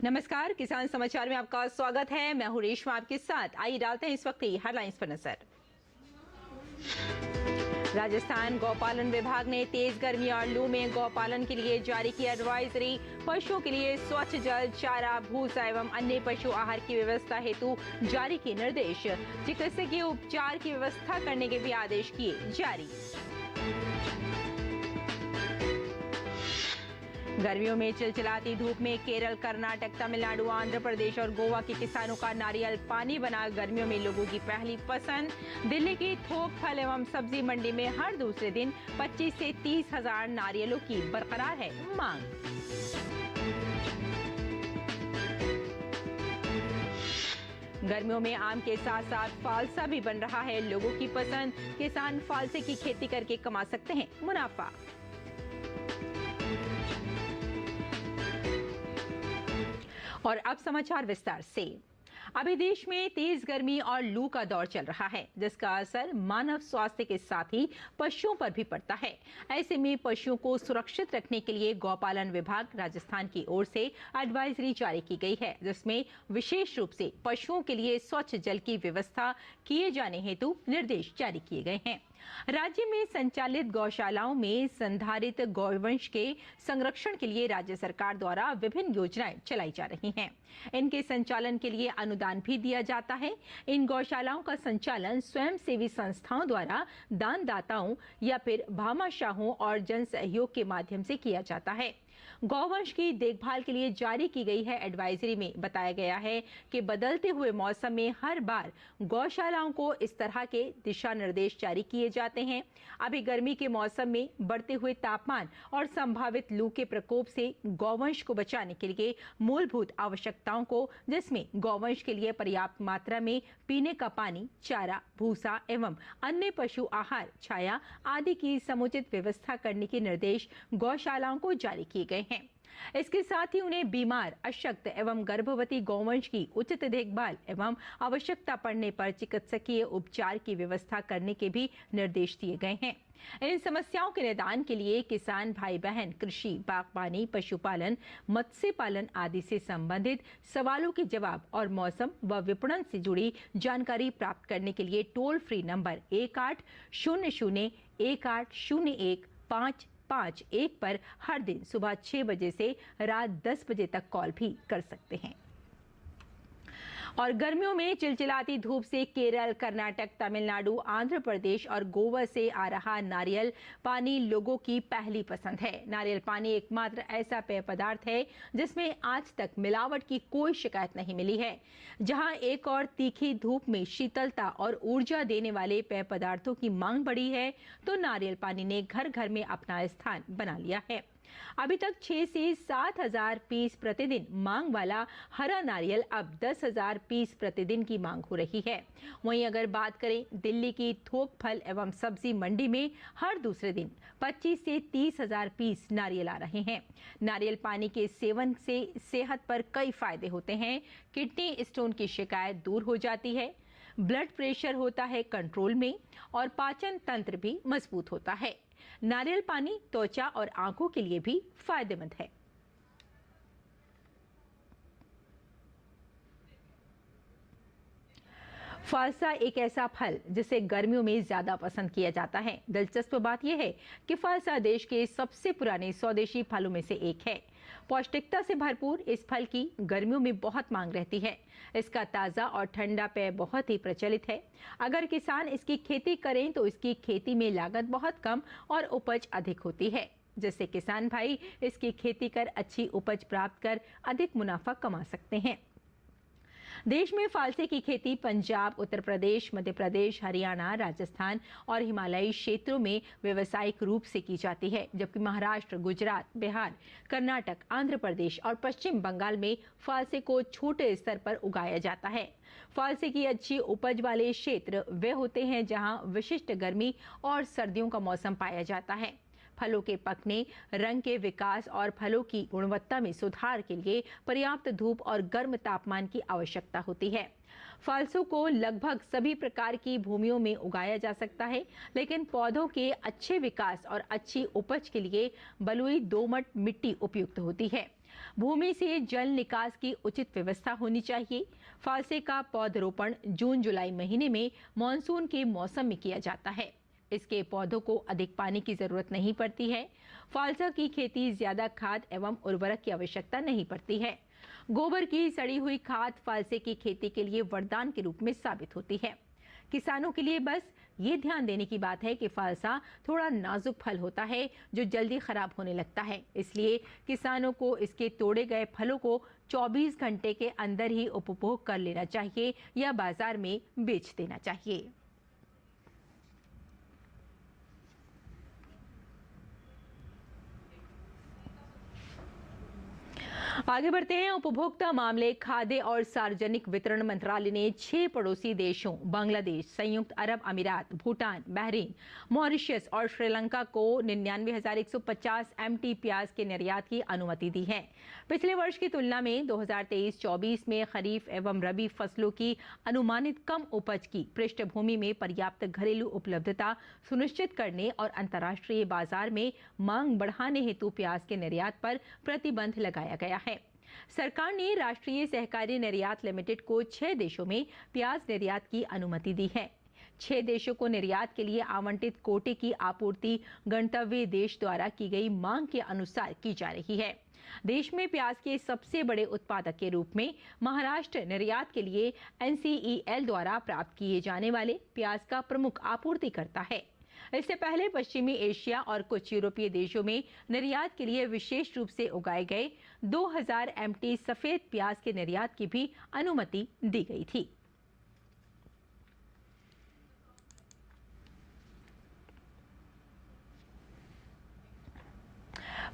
नमस्कार, किसान समाचार में आपका स्वागत है। मैं हूं रेशमा आपके साथ। आइए डालते हैं इस वक्त की हेडलाइंस पर नजर। राजस्थान गौपालन विभाग ने तेज गर्मी और लू में गौपालन के लिए जारी की एडवाइजरी। पशुओं के लिए स्वच्छ जल, चारा, भूसा एवं अन्य पशु आहार की व्यवस्था हेतु जारी किए निर्देश। चिकित्सकीय उपचार की व्यवस्था करने के भी आदेश किए जारी। गर्मियों में चिलचिलाती धूप में केरल, कर्नाटक, तमिलनाडु, आंध्र प्रदेश और गोवा के किसानों का नारियल पानी बना गर्मियों में लोगों की पहली पसंद। दिल्ली की थोक फल एवं सब्जी मंडी में हर दूसरे दिन 25 से 30 हजार नारियलों की बरकरार है मांग। गर्मियों में आम के साथ साथ फालसा भी बन रहा है लोगों की पसंद। किसान फालसे की खेती करके कमा सकते हैं मुनाफा। और अब समाचार विस्तार से। अभी देश में तेज गर्मी और लू का दौर चल रहा है, जिसका असर मानव स्वास्थ्य के साथ ही पशुओं पर भी पड़ता है। ऐसे में पशुओं को सुरक्षित रखने के लिए गौपालन विभाग राजस्थान की ओर से एडवाइजरी जारी की गई है, जिसमें विशेष रूप से पशुओं के लिए स्वच्छ जल की व्यवस्था किए जाने हेतु निर्देश जारी किए गए हैं। राज्य में संचालित गौशालाओं में संधारित गौवंश के संरक्षण के लिए राज्य सरकार द्वारा विभिन्न योजनाएं चलाई जा रही हैं। इनके संचालन के लिए अनुदान भी दिया जाता है। इन गौशालाओं का संचालन स्वयंसेवी संस्थाओं द्वारा दानदाताओं या फिर भामाशाहों और जन सहयोग के माध्यम से किया जाता है। गौवंश की देखभाल के लिए जारी की गई है एडवाइजरी में बताया गया है कि बदलते हुए मौसम में हर बार गौशालाओं को इस तरह के दिशा निर्देश जारी किए जाते हैं। अभी गर्मी के मौसम में बढ़ते हुए तापमान और संभावित लू के प्रकोप से गौवंश को बचाने के लिए मूलभूत आवश्यकताओं को, जिसमें गौवंश के लिए पर्याप्त मात्रा में पीने का पानी, चारा, भूसा एवं अन्य पशु आहार, छाया आदि की समुचित व्यवस्था करने के निर्देश गौशालाओं को जारी किए गए हैं। इसके साथ ही उन्हें बीमार, अशक्त एवं गर्भवती गौवंश की उचित देखभाल एवं आवश्यकता पड़ने पर चिकित्सकीय उपचार की व्यवस्था करने के भी निर्देश दिए गए हैं। इन समस्याओं के निदान के लिए किसान भाई बहन कृषि, बागवानी, पशुपालन, मत्स्य पालन आदि से संबंधित सवालों के जवाब और मौसम व विपणन से जुड़ी जानकारी प्राप्त करने के लिए टोल फ्री नंबर 1800-1801-551 पर हर दिन सुबह 6 बजे से रात 10 बजे तक कॉल भी कर सकते हैं। और गर्मियों में चिलचिलाती धूप से केरल, कर्नाटक, तमिलनाडु, आंध्र प्रदेश और गोवा से आ रहा नारियल पानी लोगों की पहली पसंद है। नारियल पानी एकमात्र ऐसा पेय पदार्थ है जिसमें आज तक मिलावट की कोई शिकायत नहीं मिली है। जहां एक और तीखी धूप में शीतलता और ऊर्जा देने वाले पेय पदार्थों की मांग बढ़ी है, तो नारियल पानी ने घर घर में अपना स्थान बना लिया है। अभी तक 6 से 7 हजार पीस प्रतिदिन मांग वाला हरा नारियल अब 10 हजार पीस प्रतिदिन की मांग हो रही है। वहीं अगर बात करें दिल्ली की थोक फल एवं सब्जी मंडी में हर दूसरे दिन 25 से 30 हजार पीस नारियल आ रहे हैं। नारियल पानी के सेवन से सेहत पर कई फायदे होते हैं। किडनी स्टोन की शिकायत दूर हो जाती है, ब्लड प्रेशर होता है कंट्रोल में और पाचन तंत्र भी मजबूत होता है। नारियल पानी त्वचा और आंखों के लिए भी फायदेमंद है। फालसा एक ऐसा फल जिसे गर्मियों में ज्यादा पसंद किया जाता है। दिलचस्प बात यह है कि फालसा देश के सबसे पुराने स्वदेशी फलों में से एक है। पौष्टिकता से भरपूर इस फल की गर्मियों में बहुत मांग रहती है। इसका ताज़ा और ठंडा पेय बहुत ही प्रचलित है। अगर किसान इसकी खेती करें तो इसकी खेती में लागत बहुत कम और उपज अधिक होती है, जिससे किसान भाई इसकी खेती कर अच्छी उपज प्राप्त कर अधिक मुनाफा कमा सकते हैं। देश में फालसे की खेती पंजाब, उत्तर प्रदेश, मध्य प्रदेश, हरियाणा, राजस्थान और हिमालयी क्षेत्रों में व्यावसायिक रूप से की जाती है, जबकि महाराष्ट्र, गुजरात, बिहार, कर्नाटक, आंध्र प्रदेश और पश्चिम बंगाल में फालसे को छोटे स्तर पर उगाया जाता है। फालसे की अच्छी उपज वाले क्षेत्र वे होते हैं जहां विशिष्ट गर्मी और सर्दियों का मौसम पाया जाता है। फलों के पकने, रंग के विकास और फलों की गुणवत्ता में सुधार के लिए पर्याप्त धूप और गर्म तापमान की आवश्यकता होती है। फालसों को लगभग सभी प्रकार की भूमियों में उगाया जा सकता है, लेकिन पौधों के अच्छे विकास और अच्छी उपज के लिए बलुई दोमट मिट्टी उपयुक्त होती है। भूमि से जल निकास की उचित व्यवस्था होनी चाहिए। फालसे का पौधरोपण जून जुलाई महीने में मानसून के मौसम में किया जाता है। इसके पौधों को अधिक पानी की जरूरत नहीं पड़ती है। फालसा की खेती ज्यादा खाद एवं उर्वरक की आवश्यकता नहीं पड़ती है। गोबर की सड़ी हुई खाद फालसे की खेती के लिए वरदान के रूप में साबित होती है। किसानों के लिए बस ये ध्यान देने की बात है कि फालसा थोड़ा नाजुक फल होता है जो जल्दी खराब होने लगता है, इसलिए किसानों को इसके तोड़े गए फलों को 24 घंटे के अंदर ही उपभोग कर लेना चाहिए या बाजार में बेच देना चाहिए। आगे बढ़ते हैं। उपभोक्ता मामले, खाद्य और सार्वजनिक वितरण मंत्रालय ने 6 पड़ोसी देशों बांग्लादेश, संयुक्त अरब अमीरात, भूटान, बहरीन, मॉरिशस और श्रीलंका को 99,150 MT प्याज के निर्यात की अनुमति दी है। पिछले वर्ष की तुलना में 2023-24 में खरीफ एवं रबी फसलों की अनुमानित कम उपज की पृष्ठभूमि में पर्याप्त घरेलू उपलब्धता सुनिश्चित करने और अंतर्राष्ट्रीय बाजार में मांग बढ़ाने हेतु प्याज के निर्यात पर प्रतिबंध लगाया गया है। सरकार ने राष्ट्रीय सहकारी निर्यात लिमिटेड को 6 देशों में प्याज निर्यात की अनुमति दी है। 6 देशों को निर्यात के लिए आवंटित कोटे की आपूर्ति गंतव्य देश द्वारा की गई मांग के अनुसार की जा रही है। देश में प्याज के सबसे बड़े उत्पादक के रूप में महाराष्ट्र निर्यात के लिए NCEL द्वारा प्राप्त किए जाने वाले प्याज का प्रमुख आपूर्तिकर्ता है। इससे पहले पश्चिमी एशिया और कुछ यूरोपीय देशों में निर्यात के लिए विशेष रूप से उगाए गए 2000 MT सफेद प्याज के निर्यात की भी अनुमति दी गई थी।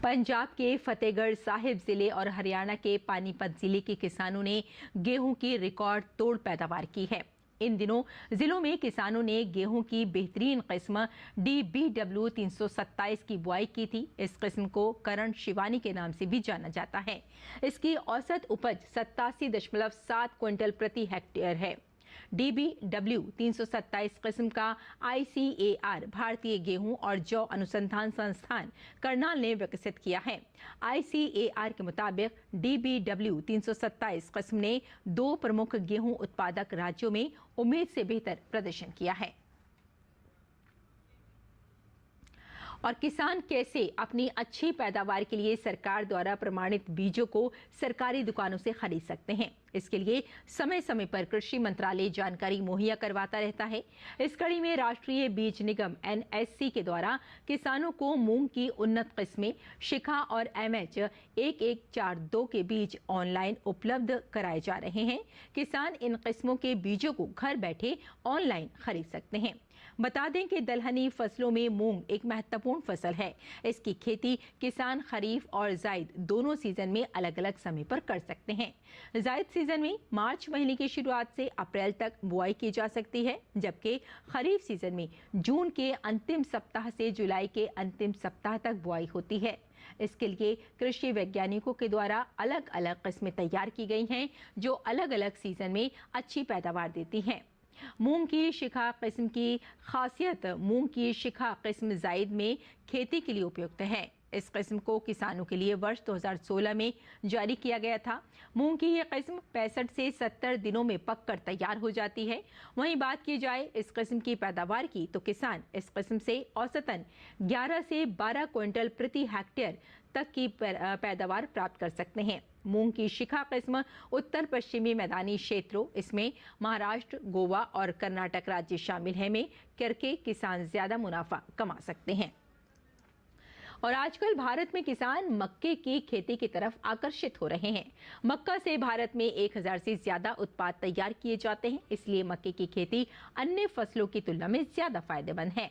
पंजाब के फतेहगढ़ साहिब जिले और हरियाणा के पानीपत जिले के किसानों ने गेहूं की रिकॉर्ड तोड़ पैदावार की है। इन दिनों जिलों में किसानों ने गेहूं की बेहतरीन किस्म DBW 327 की बुआई की थी। इस किस्म को करण शिवानी के नाम से भी जाना जाता है। इसकी औसत उपज 87.7 क्विंटल प्रति हेक्टेयर है। DBW 327 किस्म का ICAR भारतीय गेहूं और जौ अनुसंधान संस्थान करनाल ने विकसित किया है। ICAR के मुताबिक DBW 327 किस्म ने 2 प्रमुख गेहूं उत्पादक राज्यों में उम्मीद से बेहतर प्रदर्शन किया है। और किसान कैसे अपनी अच्छी पैदावार के लिए सरकार द्वारा प्रमाणित बीजों को सरकारी दुकानों से खरीद सकते हैं, इसके लिए समय समय पर कृषि मंत्रालय जानकारी मुहैया करवाता रहता है। इस कड़ी में राष्ट्रीय बीज निगम NSC के द्वारा किसानों को मूंग की उन्नत किस्में शिखा और MH 1142 के बीज ऑनलाइन उपलब्ध कराए जा रहे हैं। किसान इन किस्मों के बीजों को घर बैठे ऑनलाइन खरीद सकते हैं। बता दें कि दलहनी फसलों में मूंग एक महत्वपूर्ण फसल है। इसकी खेती किसान खरीफ और जायद दोनों सीजन में अलग अलग समय पर कर सकते हैं। जायद सीजन में मार्च महीने की शुरुआत से अप्रैल तक बुआई की जा सकती है, जबकि खरीफ सीजन में जून के अंतिम सप्ताह से जुलाई के अंतिम सप्ताह तक बुआई होती है। इसके लिए कृषि वैज्ञानिकों के द्वारा अलग अलग किस्में तैयार की गई हैं, जो अलग अलग सीजन में अच्छी पैदावार देती हैं। मूंग की शिखा किस्म की खासियत मूंग की शिखा किस्म जायद में खेती के लिए उपयुक्त है। इस किस्म को किसानों के लिए वर्ष 2016 में जारी किया गया था। मूंग की यह किस्म 65 से 70 दिनों में पककर तैयार हो जाती है। वहीं बात की जाए इस किस्म की पैदावार की, तो किसान इस किस्म से औसतन 11 से 12 क्विंटल प्रति हेक्टेयर तक की पैदावार प्राप्त कर सकते हैं। मूंग की शिखा किस्म उत्तर पश्चिमी मैदानी क्षेत्रों, इसमें महाराष्ट्र, गोवा और कर्नाटक राज्य शामिल हैं, में करके किसान ज्यादा मुनाफा कमा सकते हैं। और आजकल भारत में किसान मक्के की खेती की तरफ आकर्षित हो रहे हैं। मक्का से भारत में 1000 से ज्यादा उत्पाद तैयार किए जाते हैं, इसलिए मक्के की खेती अन्य फसलों की तुलना में ज्यादा फायदेमंद है।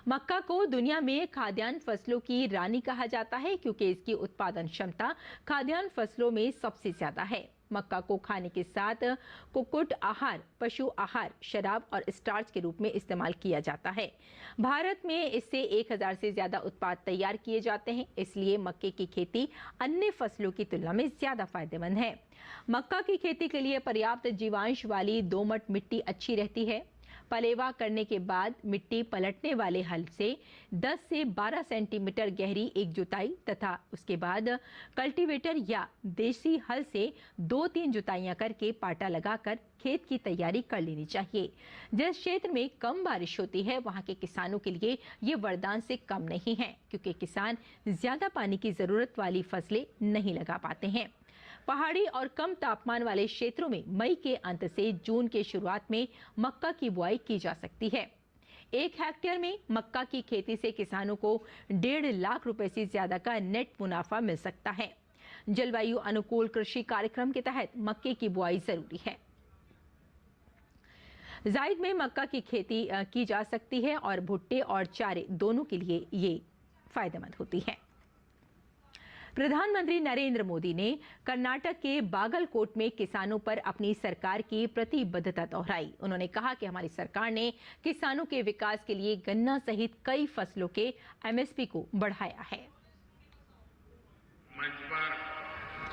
मक्का को दुनिया में खाद्यान्न फसलों की रानी कहा जाता है, क्योंकि इसकी उत्पादन क्षमता खाद्यान्न फसलों में सबसे ज्यादा है। मक्का को खाने के साथ कुक्कुट आहार, पशु आहार, शराब और स्टार्च के रूप में इस्तेमाल किया जाता है। भारत में इससे 1000 से ज्यादा उत्पाद तैयार किए जाते हैं, इसलिए मक्के की खेती अन्य फसलों की तुलना में ज्यादा फायदेमंद है। मक्का की खेती के लिए पर्याप्त जीवांश वाली दोमट मिट्टी अच्छी रहती है। पलेवा करने के बाद मिट्टी पलटने वाले हल से 10 से 12 सेंटीमीटर गहरी एक जुताई तथा उसके बाद कल्टीवेटर या देसी हल से 2-3 जुताइयां करके पाटा लगाकर खेत की तैयारी कर लेनी चाहिए। जिस क्षेत्र में कम बारिश होती है वहां के किसानों के लिए ये वरदान से कम नहीं है, क्योंकि किसान ज्यादा पानी की जरूरत वाली फसलें नहीं लगा पाते हैं। पहाड़ी और कम तापमान वाले क्षेत्रों में मई के अंत से जून के शुरुआत में मक्का की बुआई की जा सकती है। 1 हेक्टेयर में मक्का की खेती से किसानों को 1.5 लाख रुपए से ज्यादा का नेट मुनाफा मिल सकता है। जलवायु अनुकूल कृषि कार्यक्रम के तहत मक्के की बुआई जरूरी है। जायद में मक्का की खेती की जा सकती है और भुट्टे और चारे दोनों के लिए ये फायदेमंद होती है। प्रधानमंत्री नरेंद्र मोदी ने कर्नाटक के बागलकोट में किसानों पर अपनी सरकार की प्रतिबद्धता दोहराई। उन्होंने कहा कि हमारी सरकार ने किसानों के विकास के लिए गन्ना सहित कई फसलों के एमएसपी को बढ़ाया है। मंच पर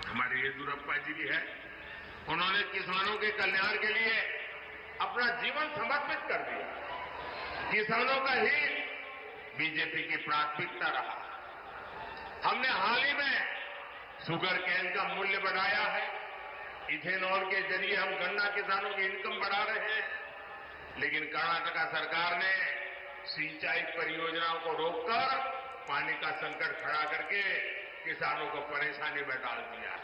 हमारे येदियुरप्पा जी भी है। उन्होंने किसानों के कल्याण के लिए अपना जीवन समर्पित कर दिया। किसानों का हित बीजेपी की प्राथमिकता रहा। हमने हाल ही में शुगर केन का मूल्य बढ़ाया है। इथेनॉल के जरिए हम गन्ना किसानों की इनकम बढ़ा रहे हैं। लेकिन कर्नाटक सरकार ने सिंचाई परियोजनाओं को रोककर पानी का संकट खड़ा करके किसानों को परेशानी में डाल दिया है।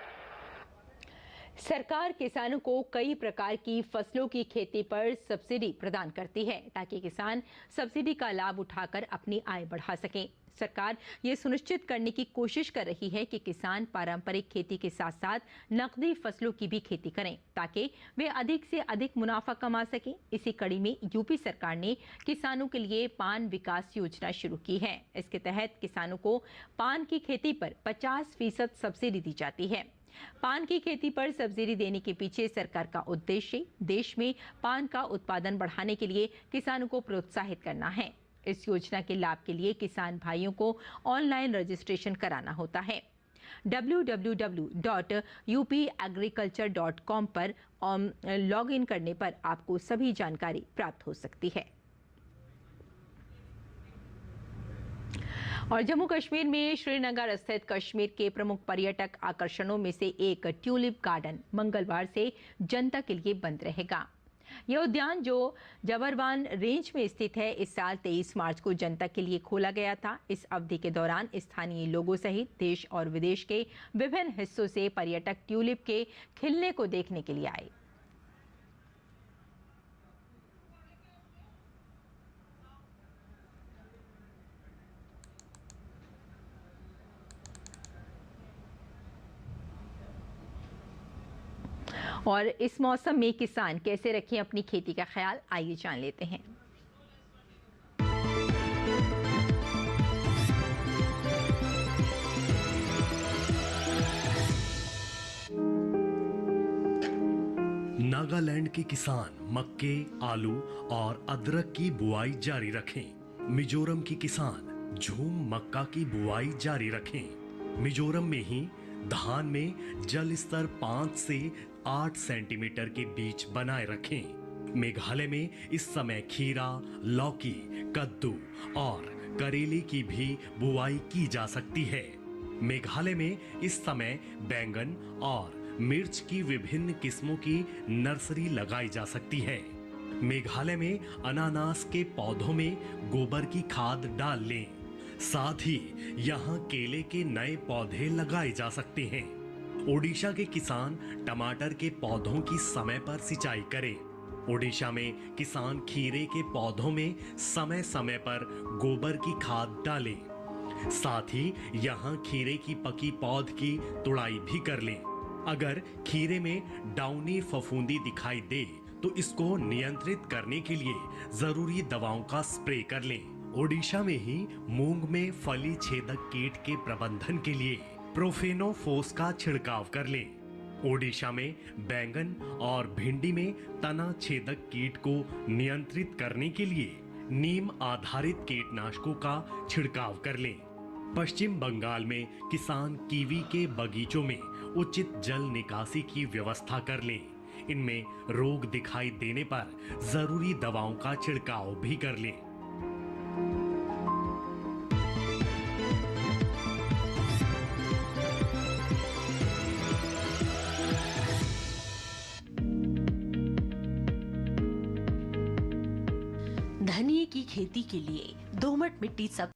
सरकार किसानों को कई प्रकार की फसलों की खेती पर सब्सिडी प्रदान करती है ताकि किसान सब्सिडी का लाभ उठाकर अपनी आय बढ़ा सकें। सरकार ये सुनिश्चित करने की कोशिश कर रही है कि किसान पारंपरिक खेती के साथ साथ नकदी फसलों की भी खेती करें ताकि वे अधिक से अधिक मुनाफा कमा सकें। इसी कड़ी में यूपी सरकार ने किसानों के लिए पान विकास योजना शुरू की है। इसके तहत किसानों को पान की खेती पर 50% सब्सिडी दी जाती है। पान की खेती पर सब्सिडी देने के पीछे सरकार का उद्देश्य देश में पान का उत्पादन बढ़ाने के लिए किसानों को प्रोत्साहित करना है। इस योजना के लाभ के लिए किसान भाइयों को ऑनलाइन रजिस्ट्रेशन कराना होता है। www.upagriculture.com पर लॉग इन करने पर आपको सभी जानकारी प्राप्त हो सकती है। और जम्मू कश्मीर में श्रीनगर स्थित कश्मीर के प्रमुख पर्यटक आकर्षणों में से एक ट्यूलिप गार्डन मंगलवार से जनता के लिए बंद रहेगा। यह उद्यान जो जबरवान रेंज में स्थित है, इस साल 23 मार्च को जनता के लिए खोला गया था। इस अवधि के दौरान स्थानीय लोगों सहित देश और विदेश के विभिन्न हिस्सों से पर्यटक ट्यूलिप के खिलने को देखने के लिए आए। और इस मौसम में किसान कैसे रखें अपनी खेती का ख्याल, आइए जान लेते हैं। नागालैंड के किसान मक्के, आलू और अदरक की बुआई जारी रखें। मिजोरम के किसान झूम मक्का की बुआई जारी रखें। मिजोरम में ही धान में जल स्तर 5 से 8 सेंटीमीटर के बीच बनाए रखें। मेघालय में इस समय खीरा, लौकी, कद्दू और करेले की भी बुआई की जा सकती है। मेघालय में इस समय बैंगन और मिर्च की विभिन्न किस्मों की नर्सरी लगाई जा सकती है। मेघालय में अनानास के पौधों में गोबर की खाद डाल लें। साथ ही यहाँ केले के नए पौधे लगाए जा सकते हैं। ओडिशा के किसान टमाटर के पौधों की समय पर सिंचाई करें। ओडिशा में किसान खीरे के पौधों में समय समय पर गोबर की खाद डालें। साथ ही यहाँ खीरे की पकी पौध की तुड़ाई भी कर लें। अगर खीरे में डाउनी फफूंदी दिखाई दे तो इसको नियंत्रित करने के लिए जरूरी दवाओं का स्प्रे कर लें। ओडिशा में ही मूंग में फली छेदक कीट के प्रबंधन के लिए प्रोफेनोफोस का छिड़काव कर लें। ओडिशा में बैंगन और भिंडी में तना छेदक कीट को नियंत्रित करने के लिए नीम आधारित कीटनाशकों का छिड़काव कर लें। पश्चिम बंगाल में किसान कीवी के बगीचों में उचित जल निकासी की व्यवस्था कर लें। इनमें रोग दिखाई देने पर जरूरी दवाओं का छिड़काव भी कर लें। धनिये की खेती के लिए दोमट मिट्टी सब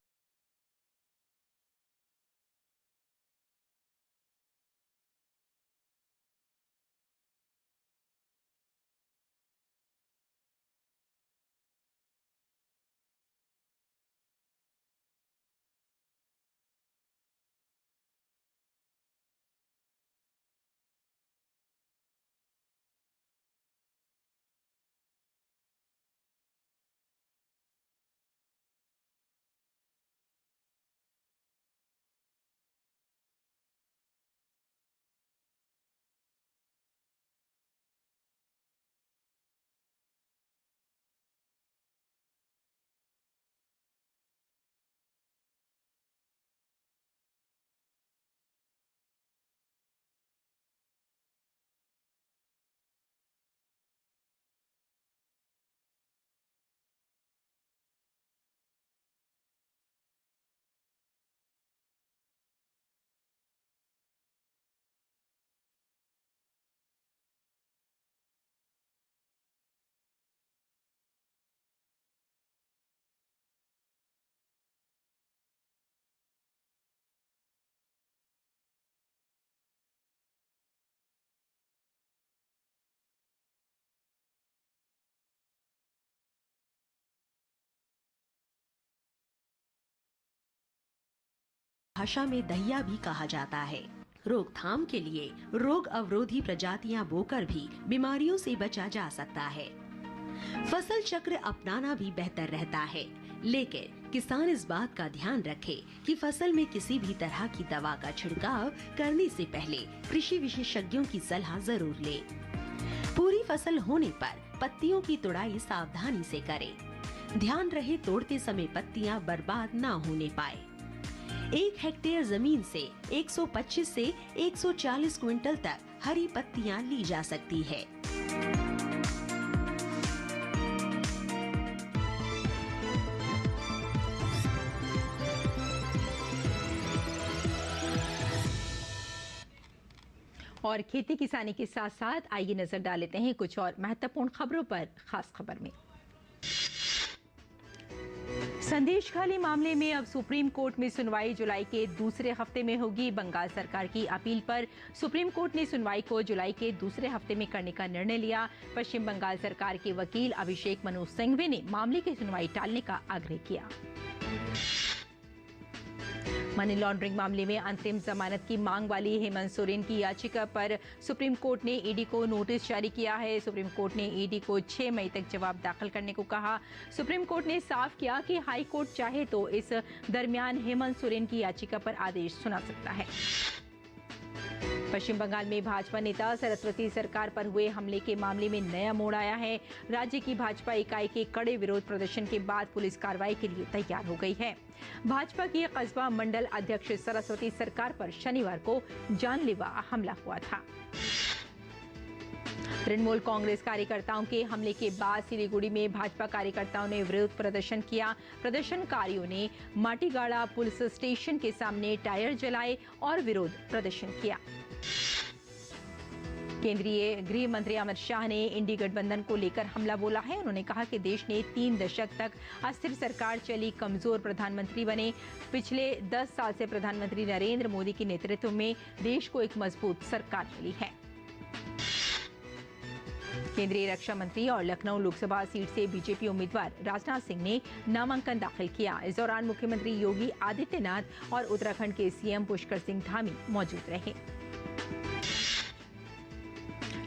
भाषा में दहिया भी कहा जाता है। रोकथाम के लिए रोग अवरोधी प्रजातियां बोकर भी बीमारियों से बचा जा सकता है। फसल चक्र अपनाना भी बेहतर रहता है, लेकिन किसान इस बात का ध्यान रखे कि फसल में किसी भी तरह की दवा का छिड़काव करने से पहले कृषि विशेषज्ञों की सलाह जरूर ले। पूरी फसल होने पर पत्तियों की तुड़ाई सावधानी से करें। ध्यान रहे तोड़ते समय पत्तियां बर्बाद ना होने पाए। 1 हेक्टेयर जमीन से 125 से 140 क्विंटल तक हरी पत्तियां ली जा सकती है। और खेती किसानी के साथ साथ आइए नजर डाल लेते हैं कुछ और महत्वपूर्ण खबरों पर। खास खबर में संदेश खाली मामले में अब सुप्रीम कोर्ट में सुनवाई जुलाई के दूसरे हफ्ते में होगी। बंगाल सरकार की अपील पर सुप्रीम कोर्ट ने सुनवाई को जुलाई के दूसरे हफ्ते में करने का निर्णय लिया। पश्चिम बंगाल सरकार के वकील अभिषेक मनु सिंघवी ने मामले की सुनवाई टालने का आग्रह किया। मनी लॉन्ड्रिंग मामले में अंतरिम जमानत की मांग वाली हेमंत सोरेन की याचिका पर सुप्रीम कोर्ट ने ईडी को नोटिस जारी किया है। सुप्रीम कोर्ट ने ईडी को 6 मई तक जवाब दाखिल करने को कहा। सुप्रीम कोर्ट ने साफ किया कि हाई कोर्ट चाहे तो इस दरमियान हेमंत सोरेन की याचिका पर आदेश सुना सकता है। पश्चिम बंगाल में भाजपा नेता सरस्वती सरकार पर हुए हमले के मामले में नया मोड़ आया है। राज्य की भाजपा इकाई के कड़े विरोध प्रदर्शन के बाद पुलिस कार्रवाई के लिए तैयार हो गई है। भाजपा की कस्बा मंडल अध्यक्ष सरस्वती सरकार पर शनिवार को जानलेवा हमला हुआ था। तृणमूल कांग्रेस कार्यकर्ताओं के हमले के बाद सिलीगुड़ी में भाजपा कार्यकर्ताओं ने विरोध प्रदर्शन किया। प्रदर्शनकारियों ने माटीगाड़ा पुलिस स्टेशन के सामने टायर जलाए और विरोध प्रदर्शन किया। केंद्रीय गृह मंत्री अमित शाह ने इंडी गठबंधन को लेकर हमला बोला है। उन्होंने कहा कि देश ने 3 दशक तक अस्थिर सरकार चली, कमजोर प्रधानमंत्री बने। पिछले 10 साल से प्रधानमंत्री नरेंद्र मोदी के नेतृत्व में देश को एक मजबूत सरकार मिली है। केंद्रीय रक्षा मंत्री और लखनऊ लोकसभा सीट से बीजेपी उम्मीदवार राजनाथ सिंह ने नामांकन दाखिल किया। इस दौरान मुख्यमंत्री योगी आदित्यनाथ और उत्तराखंड के सीएम पुष्कर सिंह धामी मौजूद रहे।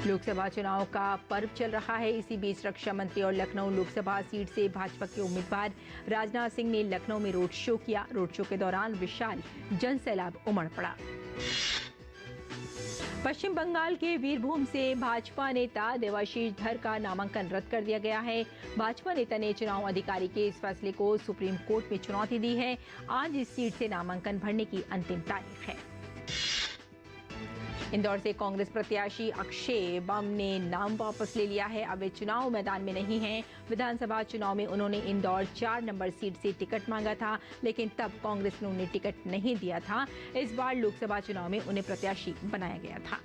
लोकसभा चुनाव का पर्व चल रहा है। इसी बीच रक्षा मंत्री और लखनऊ लोकसभा सीट से भाजपा के उम्मीदवार राजनाथ सिंह ने लखनऊ में रोड शो किया। रोड शो के दौरान विशाल जनसैलाब उमड़ पड़ा। पश्चिम बंगाल के वीरभूम से भाजपा नेता देवाशीष धर का नामांकन रद्द कर दिया गया है। भाजपा नेता ने चुनाव अधिकारी के इस फैसले को सुप्रीम कोर्ट में चुनौती दी है। आज इस सीट से नामांकन भरने की अंतिम तारीख है। इंदौर से कांग्रेस प्रत्याशी अक्षय बम ने नाम वापस ले लिया है। अब वे चुनाव मैदान में नहीं हैं। विधानसभा चुनाव में उन्होंने इंदौर 4 नंबर सीट से टिकट मांगा था, लेकिन तब कांग्रेस ने उन्हें टिकट नहीं दिया था। इस बार लोकसभा चुनाव में उन्हें प्रत्याशी बनाया गया था।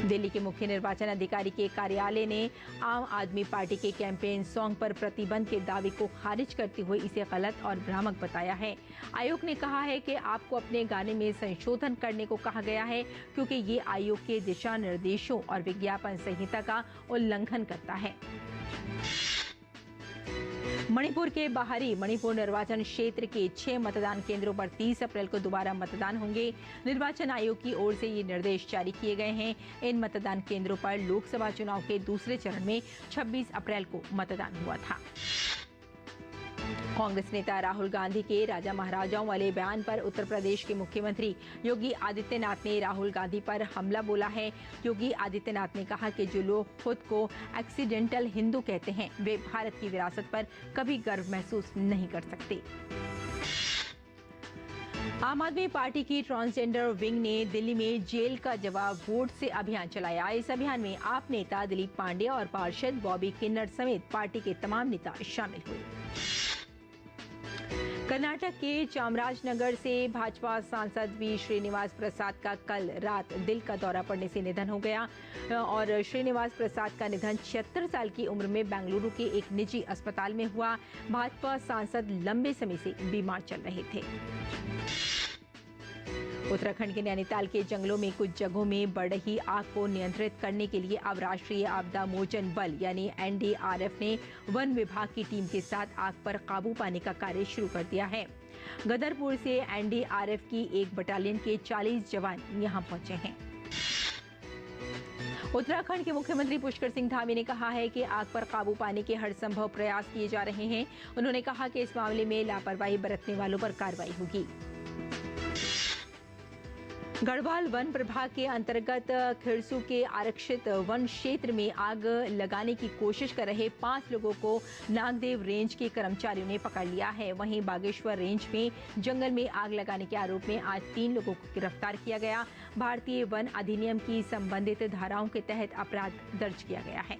दिल्ली के मुख्य निर्वाचन अधिकारी के कार्यालय ने आम आदमी पार्टी के कैंपेन सॉन्ग पर प्रतिबंध के दावे को खारिज करते हुए इसे गलत और भ्रामक बताया है। आयोग ने कहा है कि आपको अपने गाने में संशोधन करने को कहा गया है, क्योंकि ये आयोग के दिशा निर्देशों और विज्ञापन संहिता का उल्लंघन करता है। मणिपुर के बाहरी मणिपुर निर्वाचन क्षेत्र के 6 मतदान केंद्रों पर 30 अप्रैल को दोबारा मतदान होंगे। निर्वाचन आयोग की ओर से ये निर्देश जारी किए गए हैं। इन मतदान केंद्रों पर लोकसभा चुनाव के दूसरे चरण में 26 अप्रैल को मतदान हुआ था। कांग्रेस नेता राहुल गांधी के राजा महाराजाओं वाले बयान पर उत्तर प्रदेश के मुख्यमंत्री योगी आदित्यनाथ ने राहुल गांधी पर हमला बोला है। योगी आदित्यनाथ ने कहा कि जो लोग खुद को एक्सीडेंटल हिंदू कहते हैं, वे भारत की विरासत पर कभी गर्व महसूस नहीं कर सकते। आम आदमी पार्टी की ट्रांसजेंडर विंग ने दिल्ली में जेल का जवाब वोट से अभियान चलाया। इस अभियान में आप नेता दिलीप पांडे और पार्षद बॉबी किन्नर समेत पार्टी के तमाम नेता शामिल हुए। कर्नाटक के चामराजनगर से भाजपा सांसद वी श्रीनिवास प्रसाद का कल रात दिल का दौरा पड़ने से निधन हो गया और श्रीनिवास प्रसाद का निधन 76 साल की उम्र में बेंगलुरु के एक निजी अस्पताल में हुआ। भाजपा सांसद लंबे समय से बीमार चल रहे थे। उत्तराखंड के नैनीताल के जंगलों में कुछ जगहों में बढ़ रही आग को नियंत्रित करने के लिए अब राष्ट्रीय आपदा मोचन बल यानी एनडीआरएफ ने वन विभाग की टीम के साथ आग पर काबू पाने का कार्य शुरू कर दिया है। गदरपुर से एनडीआरएफ की एक बटालियन के 40 जवान यहां पहुंचे हैं। उत्तराखंड के मुख्यमंत्री पुष्कर सिंह धामी ने कहा है कि आग पर काबू पाने के हर संभव प्रयास किए जा रहे हैं। उन्होंने कहा कि इस मामले में लापरवाही बरतने वालों पर कार्रवाई होगी। गढ़वाल वन प्रभाग के अंतर्गत खिरसू के आरक्षित वन क्षेत्र में आग लगाने की कोशिश कर रहे 5 लोगों को नागदेव रेंज के कर्मचारियों ने पकड़ लिया है। वहीं बागेश्वर रेंज में जंगल में आग लगाने के आरोप में आज 3 लोगों को गिरफ्तार किया गया। भारतीय वन अधिनियम की संबंधित धाराओं के तहत अपराध दर्ज किया गया है।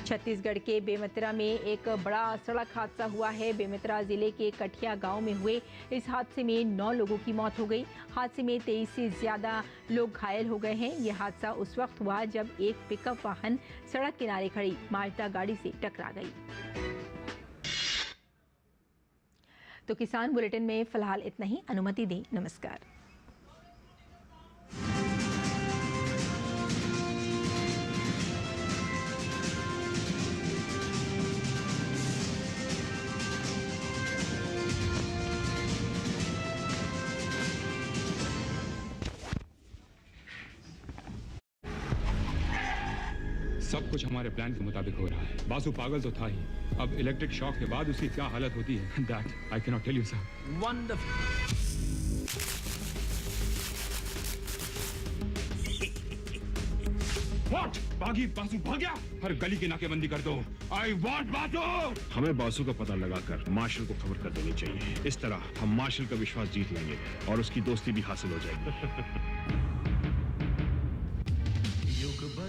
छत्तीसगढ़ के बेमेतरा में एक बड़ा सड़क हादसा हुआ है। बेमेतरा जिले के कठिया गांव में हुए इस हादसे में 9 लोगों की मौत हो गई। हादसे में 23 से ज्यादा लोग घायल हो गए हैं। यह हादसा उस वक्त हुआ जब एक पिकअप वाहन सड़क किनारे खड़ी माजदा गाड़ी से टकरा गई। तो किसान बुलेटिन में फिलहाल इतना ही। अनुमति दें। नमस्कार। सब कुछ हमारे प्लान के मुताबिक हो रहा है। बासु पागल तो था ही, अब इलेक्ट्रिक शॉक के बाद उसकी क्या हालत होती है, that I can not tell you sir. Wonderful. What? बागी बासु भाग गया? हर गली की नाकेबंदी कर दो। I want Basu. हमें बासु का पता लगाकर मार्शल को खबर कर देनी चाहिए। इस तरह हम मार्शल का विश्वास जीत लेंगे और उसकी दोस्ती भी हासिल हो जाएगी।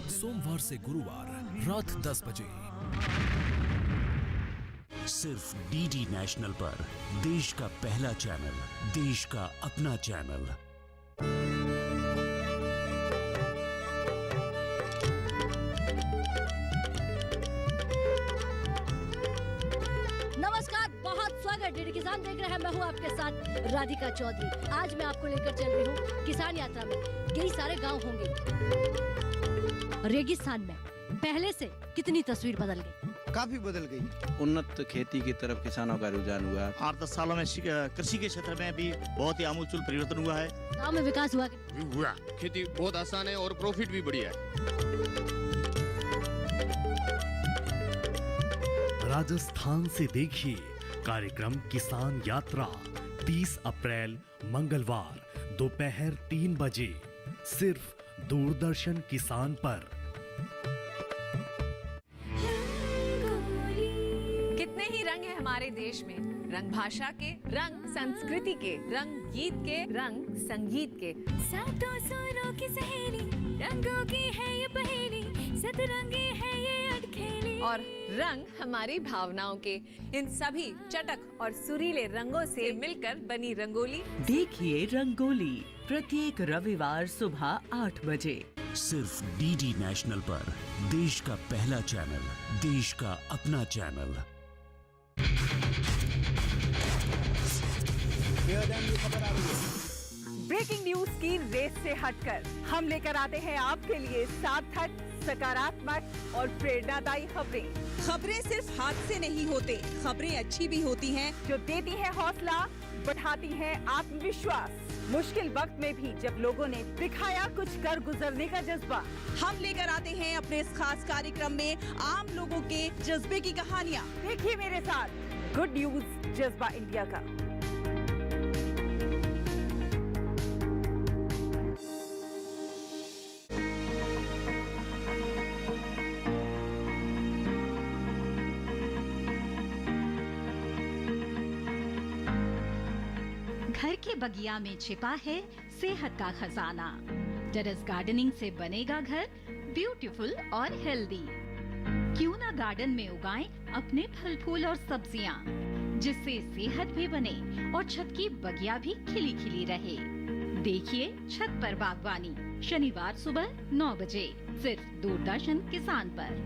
सोमवार से गुरुवार रात 10 बजे सिर्फ डीडी नेशनल पर, देश का पहला चैनल, देश का अपना चैनल। नमस्कार, बहुत स्वागत। डीडी किसान देख रहे हैं, मैं हूँ आपके साथ राधिका चौधरी। आज मैं आपको लेकर चल रही हूँ किसान यात्रा में। कई सारे गांव होंगे। रेगिस्तान में पहले से कितनी तस्वीर बदल गई? काफी बदल गई। उन्नत खेती की तरफ किसानों का रुझान हुआ। 8-10 सालों में कृषि के क्षेत्र में भी बहुत ही आमूलचूल परिवर्तन हुआ है। गांव में विकास हुआ हुआ। खेती बहुत आसान है और प्रॉफिट भी बढ़िया है। राजस्थान से देखिए कार्यक्रम किसान यात्रा 30 अप्रैल मंगलवार दोपहर 3 बजे सिर्फ दूरदर्शन किसान पर। कितने ही रंग हैं हमारे देश में रंग भाषा के, रंग संस्कृति के, रंग गीत के, रंग संगीत के। सातों सुरों की सहेली, रंगों की है ये पहेली, सतरंगी है ये अटखेली। और रंग हमारी भावनाओं के, इन सभी चटक और सुरीले रंगों से मिलकर बनी रंगोली। देखिए रंगोली प्रत्येक रविवार सुबह 8 बजे सिर्फ डीडी नेशनल पर, देश का पहला चैनल, देश का अपना चैनल। ब्रेकिंग न्यूज की रेस से हटकर हम लेकर आते हैं आपके लिए सार्थक, सकारात्मक और प्रेरणादायी खबरें सिर्फ हाथ से नहीं होते, खबरें अच्छी भी होती हैं जो देती हैं हौसला, बढ़ाती हैं आत्मविश्वास। मुश्किल वक्त में भी जब लोगों ने दिखाया कुछ कर गुजरने का जज्बा, हम लेकर आते हैं अपने इस खास कार्यक्रम में आम लोगों के जज्बे की कहानियाँ। देखिए मेरे साथ गुड न्यूज जज्बा इंडिया का। घर के बगिया में छिपा है सेहत का खजाना। टेरेस गार्डनिंग से बनेगा घर ब्यूटीफुल और हेल्दी। क्यों ना गार्डन में उगाएं अपने फल फूल और सब्जियां, जिससे सेहत भी बने और छत की बगिया भी खिली खिली रहे। देखिए छत पर बागवानी, शनिवार सुबह 9 बजे सिर्फ दूरदर्शन किसान पर।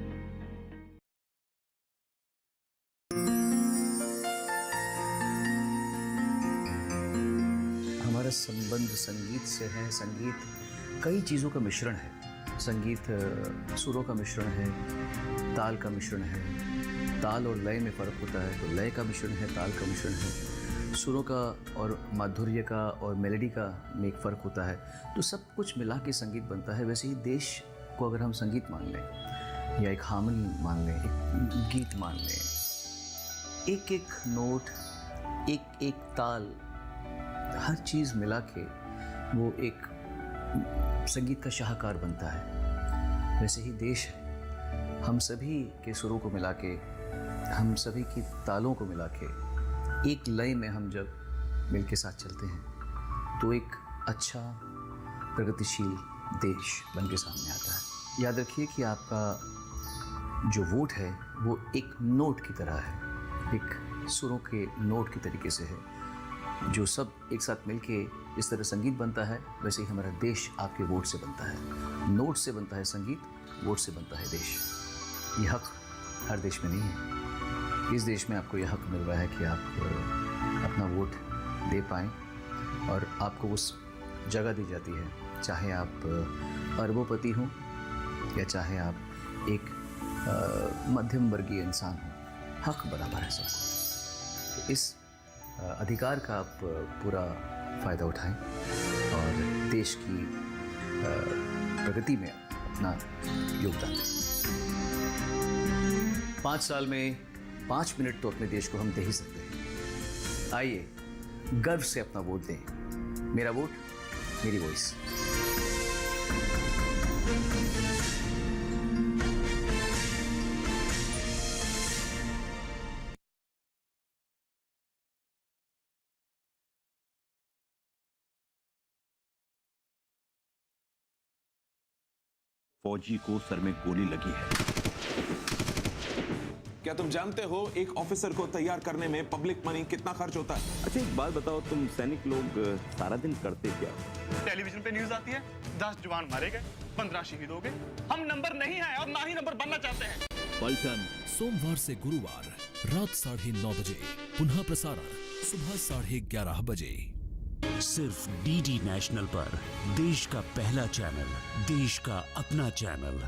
हमारा संबंध संगीत से है। संगीत कई चीज़ों का मिश्रण है। संगीत सुरों का मिश्रण है, ताल का मिश्रण है। ताल और लय में फ़र्क होता है, तो लय का मिश्रण है, ताल का मिश्रण है। सुरों का और माधुर्य का और मेलोडी का में एक फ़र्क होता है। तो सब कुछ मिला के संगीत बनता है। वैसे ही देश को अगर हम संगीत मान लें या एक हार्मनी मान लें, एक गीत मान लें, एक एक नोट, एक एक ताल, हर चीज़ मिला के वो एक संगीत का शाहकार बनता है। वैसे ही देश है। हम सभी के सुरों को मिला के, हम सभी की तालों को मिला के एक लय में हम जब मिल के साथ चलते हैं तो एक अच्छा प्रगतिशील देश बन के सामने आता है। याद रखिए कि आपका जो वोट है वो एक नोट की तरह है, एक सुरों के नोट की तरीके से है। जो सब एक साथ मिलके इस तरह संगीत बनता है, वैसे ही हमारा देश आपके वोट से बनता है। नोट से बनता है संगीत, वोट से बनता है देश। ये हक हर देश में नहीं है। इस देश में आपको यह हक मिल रहा है कि आप अपना वोट दे पाएँ और आपको उस जगह दी जाती है, चाहे आप अरबोपति हों या चाहे आप एक मध्यम वर्गीय इंसान हों। हक बराबर है सबको। तो इस अधिकार का आप पूरा फ़ायदा उठाएं और देश की प्रगति में अपना योगदान दें। 5 साल में 5 मिनट तो अपने देश को हम दे ही सकते हैं। आइए गर्व से अपना वोट दें। मेरा वोट, मेरी वॉइस। फौजी को सर में गोली लगी है। क्या तुम जानते हो एक ऑफिसर को तैयार करने में पब्लिक मनी कितना खर्च होता है? अच्छा एक बात बताओ, तुम सैनिक लोग सारा दिन करते क्या? टेलीविजन पे न्यूज आती है 10 जवान मारे गए, 15 शहीद हो गए। हम नंबर नहीं है और ना ही नंबर बनना चाहते हैं। पलटन सोमवार से गुरुवार रात 9:30 बजे, पुनः प्रसारण सुबह 11:30 बजे। सिर्फ डीडी नेशनल पर, देश का पहला चैनल, देश का अपना चैनल।